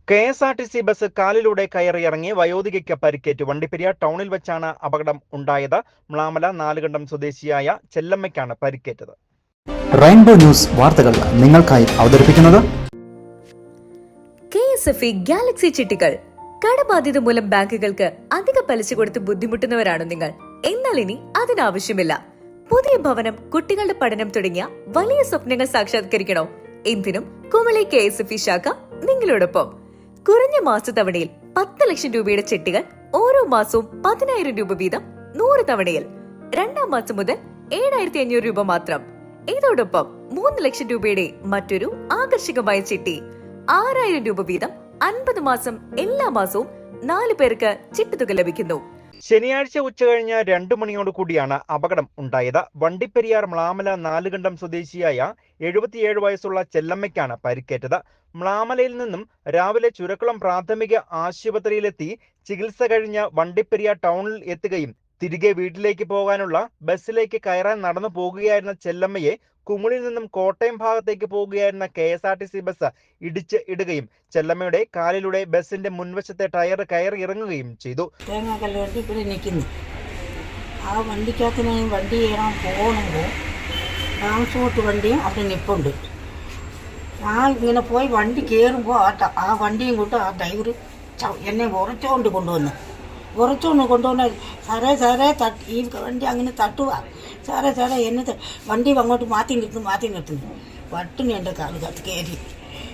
KSRTC bus കാലിലൂടെ കയറിയിറങ്ങി വയോധികയ്ക്ക് പരിക്കേറ്റു. വണ്ടിപ്പെരിയാർ ടൗണിൽ വെച്ചാണ് അപകടം ഉണ്ടായത്. മ്ലാമല നാലുകണ്ടം സ്വദേശിയായ ചെല്ലമ്മയ്ക്കാണ് പരിക്കേറ്റത്. റെയിൻബോ ന്യൂസ് വാർത്തകൾ നിങ്ങൾക്കായി അവതരിപ്പിക്കുന്നത് KSFE ഗാലക്സി ചിട്ടികൾ. കടബാധ്യത മൂലം ബാങ്കുകൾക്ക് അധിക പലിശ കൊടുത്ത് ബുദ്ധിമുട്ടുന്നവരാണ് നിങ്ങൾ. എന്നാൽ ഇനി അതിനാവശ്യമില്ല. പുതിയ ഭവനം, കുട്ടികളുടെ പഠനം തുടങ്ങിയ വലിയ സ്വപ്നങ്ങൾ സാക്ഷാത്കരിക്കണോ? എന്തിനും കുമളി KSFE ശാഖ നിങ്ങളോടൊപ്പം. കുറഞ്ഞ മാസത്തവണയിൽ 10 ലക്ഷം രൂപയുടെ ചെട്ടികൾ ഓരോ മാസവും 10,000 രൂപ വീതം 100 തവണയിൽ. 2-ാം മാസം മുതൽ 7,500 രൂപ മാത്രം. ഇതോടൊപ്പം 3 ലക്ഷം രൂപയുടെ മറ്റൊരു ആകർഷകമായ ചിട്ടി 6,000 രൂപ വീതം 50 മാസം എല്ലാ മാസവും 4 പേർക്ക് ചിട്ടുതുക ലഭിക്കുന്നു. ശനിയാഴ്ച ഉച്ചകഴിഞ്ഞ് 2 മണിയോട് കൂടിയാണ് അപകടം ഉണ്ടായത്. വണ്ടിപ്പെരിയാർ മ്ലാമല നാലുകണ്ടം സ്വദേശിയായ 77 വയസ്സുള്ള ചെല്ലമ്മയ്ക്കാണ് പരിക്കേറ്റത്. മ്ലാമലയിൽ നിന്നും രാവിലെ ചുരക്കുളം പ്രാഥമിക ആശുപത്രിയിലെത്തി ചികിത്സ കഴിഞ്ഞ് വണ്ടിപ്പെരിയാർ ടൗണിൽ എത്തുകയും തിരികെ വീട്ടിലേക്ക് പോകാനുള്ള ബസ്സിലേക്ക് കയറാൻ നടന്നു പോകുകയായിരുന്ന ചെല്ലമ്മയെ കുമളിയിൽ നിന്നും കോട്ടയം ഭാഗത്തേക്ക് പോകുകയായിരുന്ന KSRTC ബസ് ഇടിച്ച് ഇടുകയും ചെല്ലമ്മയുടെ കാലിലൂടെ ബസിന്റെ മുൻവശത്തെ ടയർ കയറി ഇറങ്ങുകയും ചെയ്തു. ആ വണ്ടിക്കകത്ത് വണ്ടി കയറാൻ പോകുമ്പോൾ ട്രാൻസ്പോർട്ട് വണ്ടിയും അവിടെ നിൽപ്പുണ്ട്. ഞാൻ ഇങ്ങനെ പോയി വണ്ടി കയറുമ്പോൾ ആ വണ്ടിയും കൊണ്ട് ആ ഡ്രൈവർ എന്നെ ഉറച്ചുകൊണ്ട് കൊണ്ടുവന്ന് സാറേ ഈ വണ്ടി അങ്ങനെ തട്ടുക സാറേ എന്നെ വണ്ടി അങ്ങോട്ട് മാറ്റി നിർത്തുന്നു പട്ടിണി എൻ്റെ കാലിനകത്ത്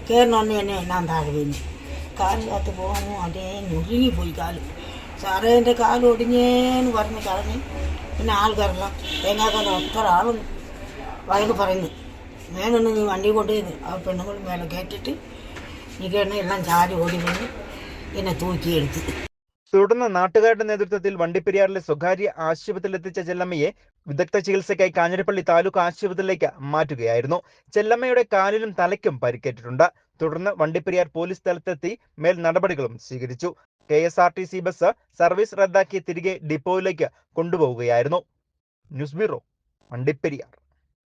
കയറണമെന്ന് എന്നെ എന്നാൻ താഴെ വീണു. കാലിനകത്ത് പോകുമ്പോൾ അതേ ഞുരുങ്ങിപ്പോയി കാല്. സാറേ എൻ്റെ കാല് ഒടിഞ്ഞേന്ന് പറഞ്ഞ് കളഞ്ഞ് പിന്നെ ആൾക്കാരെല്ലാം തേങ്ങാക്കാലം അത്ര ആളും വയല് പറയുന്നു മേനൊന്ന് നീ വണ്ടി കൊണ്ട് ആ പെണ്ണുങ്ങൾ മേലെ കയറ്റിട്ട് എനിക്ക് എല്ലാം ചാരി ഓടി വന്ന് എന്നെ തൂക്കിയെടുത്ത്. തുടർന്ന് നാട്ടുകാരുടെ നേതൃത്വത്തിൽ വണ്ടിപ്പെരിയാറിലെ സ്വകാര്യ ആശുപത്രിയിൽ എത്തിച്ച ചെല്ലമ്മയെ വിദഗ്ധ ചികിത്സയ്ക്കായി കാഞ്ഞിരപ്പള്ളി താലൂക്ക് ആശുപത്രിയിലേക്ക് മാറ്റുകയായിരുന്നു. ചെല്ലമ്മയുടെ കാലിലും തലയ്ക്കും പരിക്കേറ്റിട്ടുണ്ട്. തുടർന്ന് വണ്ടിപ്പെരിയാർ പോലീസ് സ്ഥലത്തെത്തി മേൽ നടപടികളും സ്വീകരിച്ചു. KSRTC ബസ് സർവീസ് റദ്ദാക്കി തിരികെ ഡിപ്പോയിലേക്ക് കൊണ്ടുപോവുകയായിരുന്നു. News bureau, Vandiperiyar.